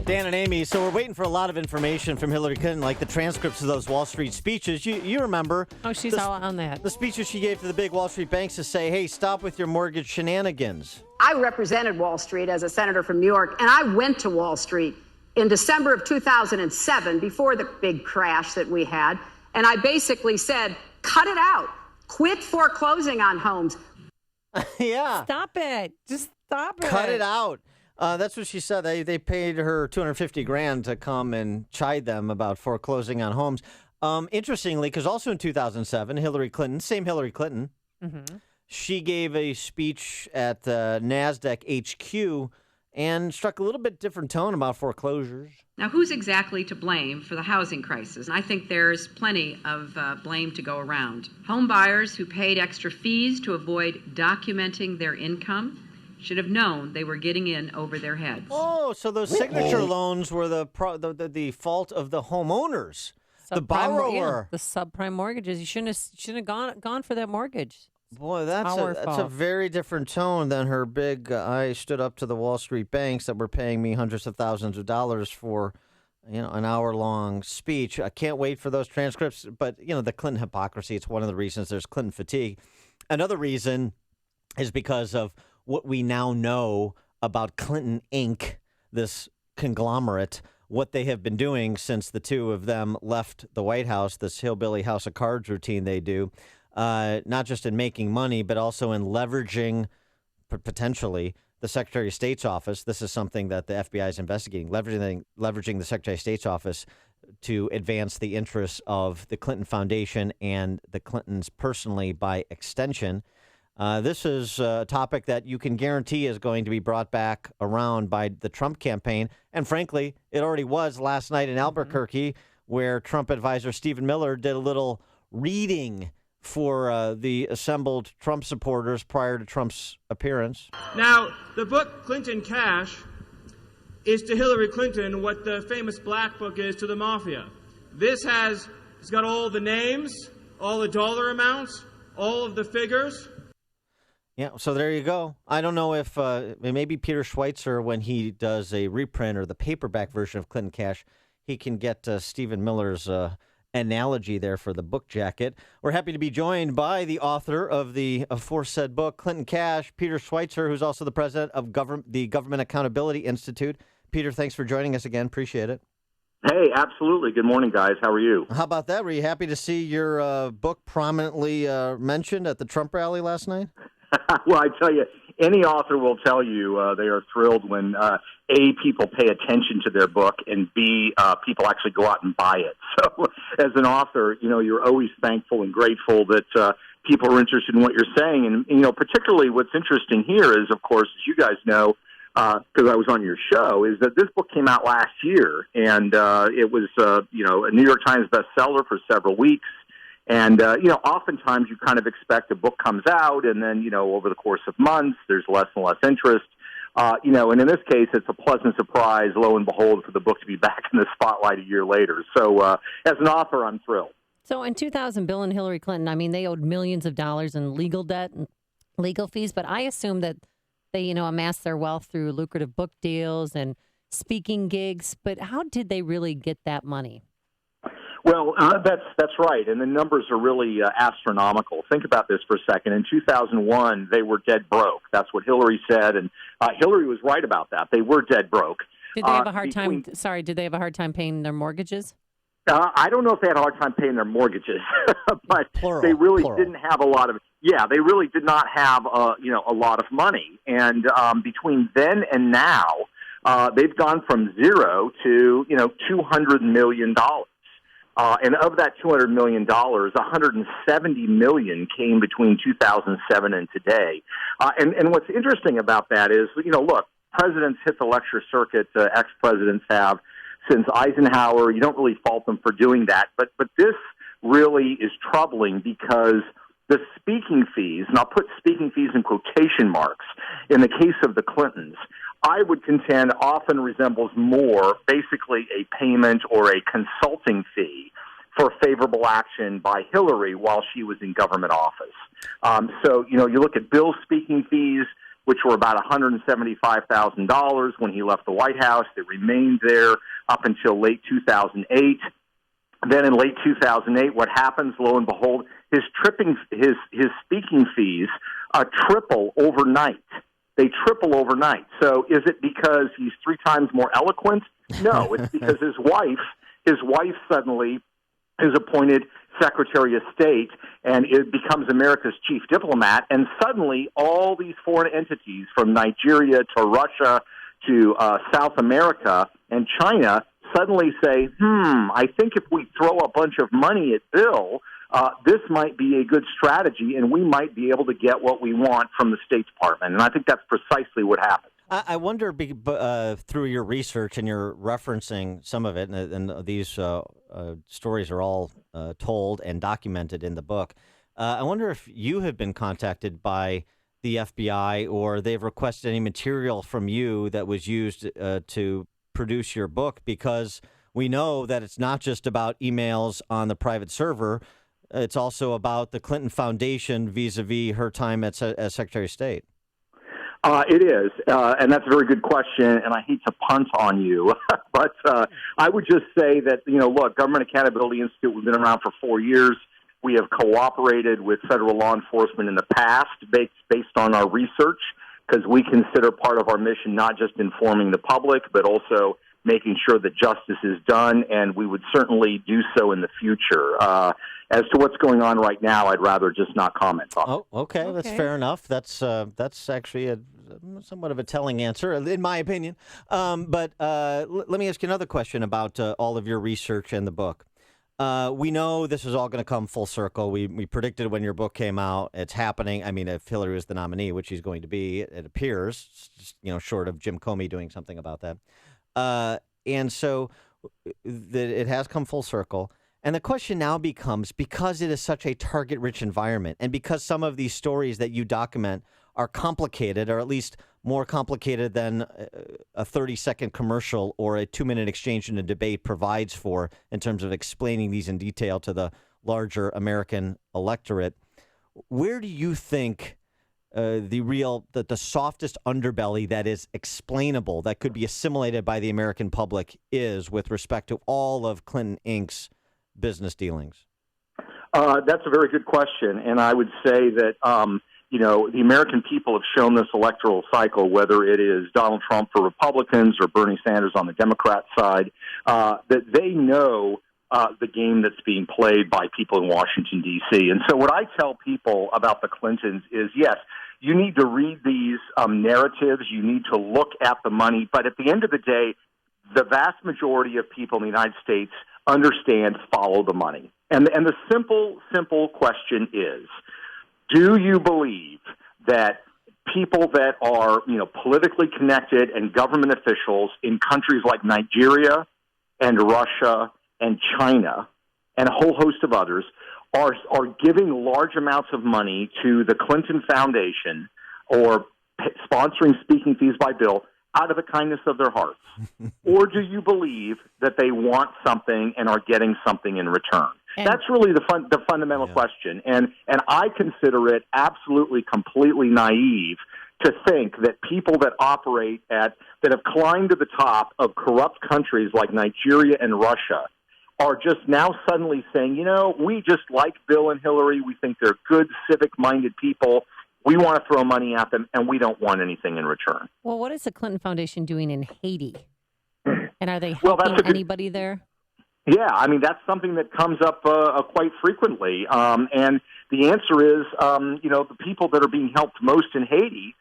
Dan and Amy, so we're waiting for a lot of information from Hillary Clinton, like the transcripts of those Wall Street speeches. You remember. Oh, she's all on that. The speeches she gave to the big Wall Street banks to say, hey, stop with your mortgage shenanigans. I represented Wall Street as a senator from New York, and I went to Wall Street in December of 2007, before the big crash that we had, and I basically said, cut it out. Quit foreclosing on homes. Yeah. Stop it. Just stop it. Cut it out. That's what she said. They paid her $250,000 to come and chide them about foreclosing on homes. Interestingly, because also in 2007, Hillary Clinton, same Hillary Clinton, she gave a speech at NASDAQ HQ and struck a little bit different tone about foreclosures. Now, who's exactly to blame for the housing crisis? I think there's plenty of blame to go around. Home buyers who paid extra fees to avoid documenting their income should have known they were getting in over their heads. Oh, so those signature loans were the fault of the homeowners, the borrower. The subprime mortgages. You shouldn't have gone for that mortgage. Boy, that's a very different tone than her big, I stood up to the Wall Street banks that were paying me hundreds of thousands of dollars for, an hour-long speech. I can't wait for those transcripts. But, the Clinton hypocrisy, it's one of the reasons there's Clinton fatigue. Another reason is because of what we now know about Clinton Inc., this conglomerate, what they have been doing since the two of them left the White House, this hillbilly House of Cards routine they do. Not just in making money, but also in leveraging, potentially, the Secretary of State's office. This is something that the FBI is investigating, leveraging the Secretary of State's office to advance the interests of the Clinton Foundation and the Clintons personally by extension. This is a topic that you can guarantee is going to be brought back around by the Trump campaign. And frankly, it already was last night in Albuquerque, where Trump advisor Stephen Miller did a little reading for the assembled Trump supporters prior to Trump's appearance. Now, the book Clinton Cash is to Hillary Clinton what the famous Black Book is to the mafia. It's got all the names, all the dollar amounts, all of the figures. Yeah, so there you go. I don't know if maybe Peter Schweizer, when he does a reprint or the paperback version of Clinton Cash, he can get Stephen Miller's analogy there for the book jacket. We're happy to be joined by the author of the aforesaid book, Clinton Cash, Peter Schweizer, who's also the president of the Government Accountability Institute. Peter, thanks for joining us again. Appreciate it. Hey, absolutely. Good morning, guys. How are you? How about that? Were you happy to see your book prominently mentioned at the Trump rally last night? Well, I tell you, any author will tell you they are thrilled when, A, people pay attention to their book, and B, people actually go out and buy it. So as an author, you're always thankful and grateful that people are interested in what you're saying. And, particularly what's interesting here is, of course, as you guys know, because I was on your show, is that this book came out last year, and it was, a New York Times bestseller for several weeks. And, oftentimes you kind of expect a book comes out and then, over the course of months, there's less and less interest. And in this case, it's a pleasant surprise, lo and behold, for the book to be back in the spotlight a year later. So as an author, I'm thrilled. So in 2000, Bill and Hillary Clinton, they owed millions of dollars in legal debt and legal fees, but I assume that they, amassed their wealth through lucrative book deals and speaking gigs. But how did they really get that money? Well, that's right, and the numbers are really astronomical. Think about this for a second. In 2001, they were dead broke. That's what Hillary said, and Hillary was right about that. They were dead broke. Did they have a hard time? Sorry, did they have a hard time paying their mortgages? I don't know if they had a hard time paying their mortgages, but they really didn't have a lot of. Yeah, they really did not have a lot of money, and between then and now, they've gone from zero to $200 million. And of that $200 million, $170 million came between 2007 and today. And what's interesting about that is, look, presidents hit the lecture circuit, ex-presidents have, since Eisenhower. You don't really fault them for doing that. But this really is troubling because the speaking fees, and I'll put speaking fees in quotation marks, in the case of the Clintons, I would contend often resembles more basically a payment or a consulting fee for favorable action by Hillary while she was in government office. So, you look at Bill's speaking fees, which were about $175,000 when he left the White House. It remained there up until late 2008. Then in late 2008, what happens, lo and behold, his speaking fees triple overnight. They triple overnight. So is it because he's 3 times more eloquent? No, it's because his wife suddenly is appointed Secretary of State and it becomes America's chief diplomat. And suddenly all these foreign entities from Nigeria to Russia to South America and China suddenly say, I think if we throw a bunch of money at Bill, this might be a good strategy, and we might be able to get what we want from the State Department. And I think that's precisely what happened. I wonder, through your research, and you're referencing some of it, and these stories are all told and documented in the book, I wonder if you have been contacted by the FBI or they've requested any material from you that was used to produce your book, because we know that it's not just about emails on the private server. It's also about the Clinton Foundation vis-a-vis her time as Secretary of State. It is, and that's a very good question, and I hate to punt on you, but I would just say that, look, Government Accountability Institute, we've been around for 4 years. We have cooperated with federal law enforcement in the past based on our research, because we consider part of our mission not just informing the public, but also making sure that justice is done, and we would certainly do so in the future. As to what's going on right now, I'd rather just not comment on it. Oh, okay, that's fair enough. That's actually a somewhat of a telling answer, in my opinion. But let me ask you another question about all of your research and the book. We know this is all going to come full circle. We predicted when your book came out. It's happening. I mean, if Hillary was the nominee, which she's going to be, it appears, short of Jim Comey doing something about that. And so it has come full circle. And the question now becomes, because it is such a target-rich environment, and because some of these stories that you document are complicated, or at least more complicated than a 30-second commercial or a 2-minute exchange in a debate provides for in terms of explaining these in detail to the larger American electorate, where do you think the softest underbelly that is explainable, that could be assimilated by the American public, is with respect to all of Clinton Inc.'s business dealings? That's a very good question, and I would say that the American people have shown this electoral cycle, whether it is Donald Trump for Republicans or Bernie Sanders on the Democrat side, that they know the game that's being played by people in Washington, D.C. And so what I tell people about the Clintons is, yes, you need to read these narratives, you need to look at the money, but at the end of the day, the vast majority of people in the United States understand, follow the money. And the simple question is, do you believe that people that are, politically connected and government officials in countries like Nigeria and Russia and China and a whole host of others are giving large amounts of money to the Clinton Foundation or sponsoring speaking fees by Bill out of the kindness of their hearts? Or do you believe that they want something and are getting something in return? That's really the fundamental question. And I consider it absolutely, completely naive to think that people that operate that have climbed to the top of corrupt countries like Nigeria and Russia are just now suddenly saying, we just like Bill and Hillary. We think they're good, civic-minded people. We want to throw money at them, and we don't want anything in return. Well, what is the Clinton Foundation doing in Haiti? And are they helping anybody there? Yeah, I mean, that's something that comes up quite frequently. And the answer is, the people that are being helped most in Haiti,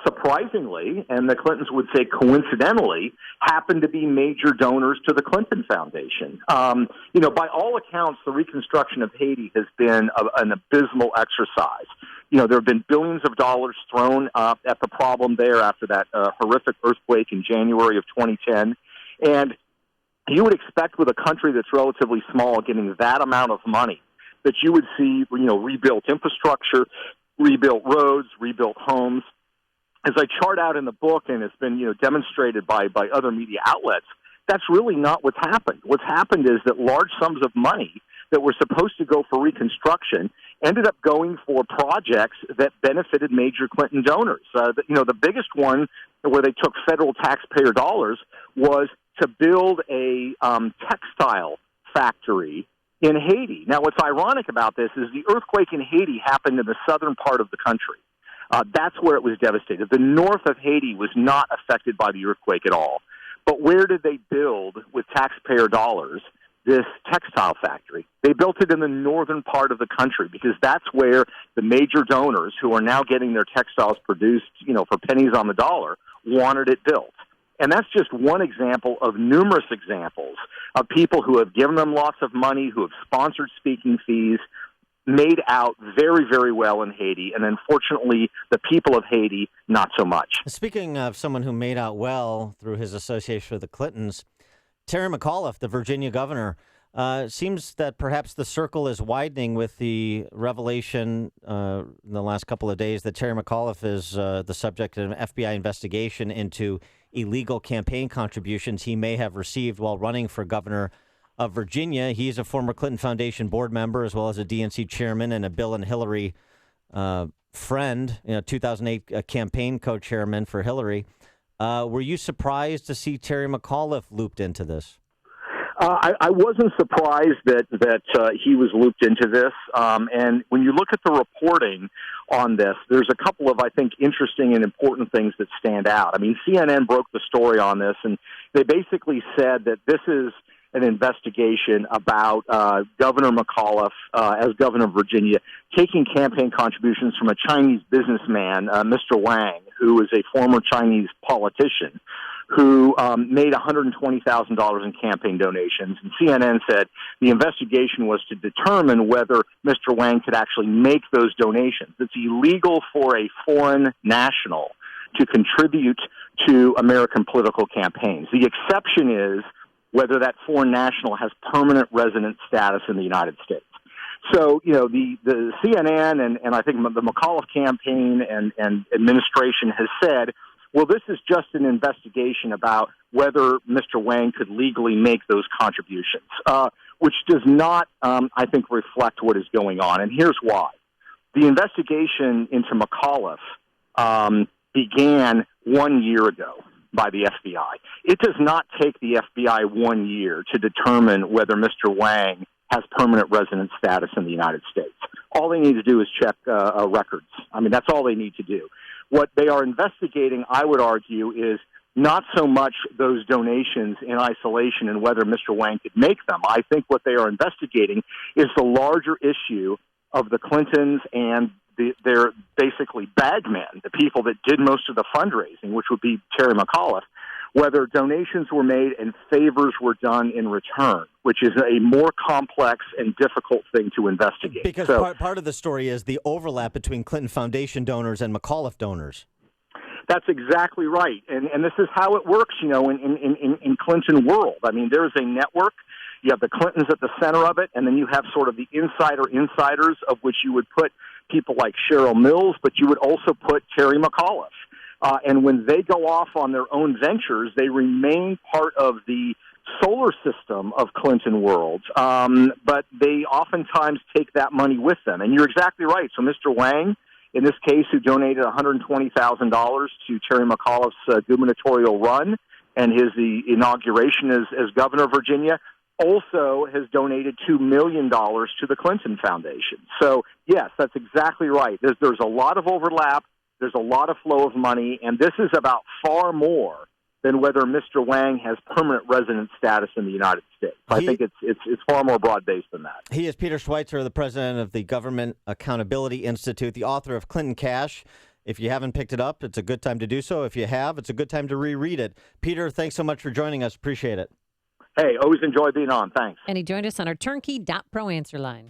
surprisingly, and the Clintons would say coincidentally, happen to be major donors to the Clinton Foundation. By all accounts, the reconstruction of Haiti has been an abysmal exercise. There have been billions of dollars thrown at the problem there after that horrific earthquake in January of 2010. And you would expect with a country that's relatively small getting that amount of money that you would see, rebuilt infrastructure, rebuilt roads, rebuilt homes. As I chart out in the book, and it's been, demonstrated by other media outlets, that's really not what's happened. What's happened is that large sums of money that were supposed to go for reconstruction ended up going for projects that benefited major Clinton donors. The biggest one where they took federal taxpayer dollars was to build a textile factory in Haiti. Now, what's ironic about this is the earthquake in Haiti happened in the southern part of the country. That's where it was devastated. The north of Haiti was not affected by the earthquake at all. But where did they build with taxpayer dollars this textile factory? They built it in the northern part of the country because that's where the major donors who are now getting their textiles produced, for pennies on the dollar, wanted it built. And that's just one example of numerous examples of people who have given them lots of money, who have sponsored speaking fees, made out very, very well in Haiti, and unfortunately, the people of Haiti, not so much. Speaking of someone who made out well through his association with the Clintons, Terry McAuliffe, the Virginia governor, seems that perhaps the circle is widening with the revelation in the last couple of days that Terry McAuliffe is the subject of an FBI investigation into illegal campaign contributions he may have received while running for governor of Virginia. He's a former Clinton Foundation board member as well as a DNC chairman and a Bill and Hillary friend, 2008 campaign co-chairman for Hillary. Were you surprised to see Terry McAuliffe looped into this? I wasn't surprised that he was looped into this. And when you look at the reporting on this, there's a couple of, I think, interesting and important things that stand out. I mean, CNN broke the story on this, and they basically said that this is an investigation about Governor McAuliffe, as governor of Virginia, taking campaign contributions from a Chinese businessman, Mr. Wang, who is a former Chinese politician, who made $120,000 in campaign donations. And CNN said the investigation was to determine whether Mr. Wang could actually make those donations. It's illegal for a foreign national to contribute to American political campaigns. The exception is whether that foreign national has permanent resident status in the United States. So, the CNN and I think the McAuliffe campaign and administration has said, well, this is just an investigation about whether Mr. Wang could legally make those contributions, which does not, I think, reflect what is going on. And here's why. The investigation into McAuliffe began 1 year ago by the FBI. It does not take the FBI 1 year to determine whether Mr. Wang has permanent resident status in the United States. All they need to do is check records. I mean, that's all they need to do. What they are investigating, I would argue, is not so much those donations in isolation and whether Mr. Wang could make them. I think what they are investigating is the larger issue of the Clintons and their basically bagmen, the people that did most of the fundraising, which would be Terry McAuliffe, whether donations were made and favors were done in return, which is a more complex and difficult thing to investigate. Because part of the story is the overlap between Clinton Foundation donors and McAuliffe donors. That's exactly right. And this is how it works, in Clinton world. I mean, there's a network. You have the Clintons at the center of it, and then you have sort of the insiders, of which you would put people like Cheryl Mills, but you would also put Terry McAuliffe. And when they go off on their own ventures, they remain part of the solar system of Clinton world, but they oftentimes take that money with them. And you're exactly right. So Mr. Wang, in this case, who donated $120,000 to Terry McAuliffe's gubernatorial run and his inauguration as governor of Virginia, also has donated $2 million to the Clinton Foundation. So, yes, that's exactly right. There's a lot of overlap. There's a lot of flow of money, and this is about far more than whether Mr. Wang has permanent resident status in the United States. I think it's far more broad-based than that. He is Peter Schweizer, the president of the Government Accountability Institute, the author of Clinton Cash. If you haven't picked it up, it's a good time to do so. If you have, it's a good time to reread it. Peter, thanks so much for joining us. Appreciate it. Hey, always enjoy being on. Thanks. And he joined us on our turnkey.pro answer line.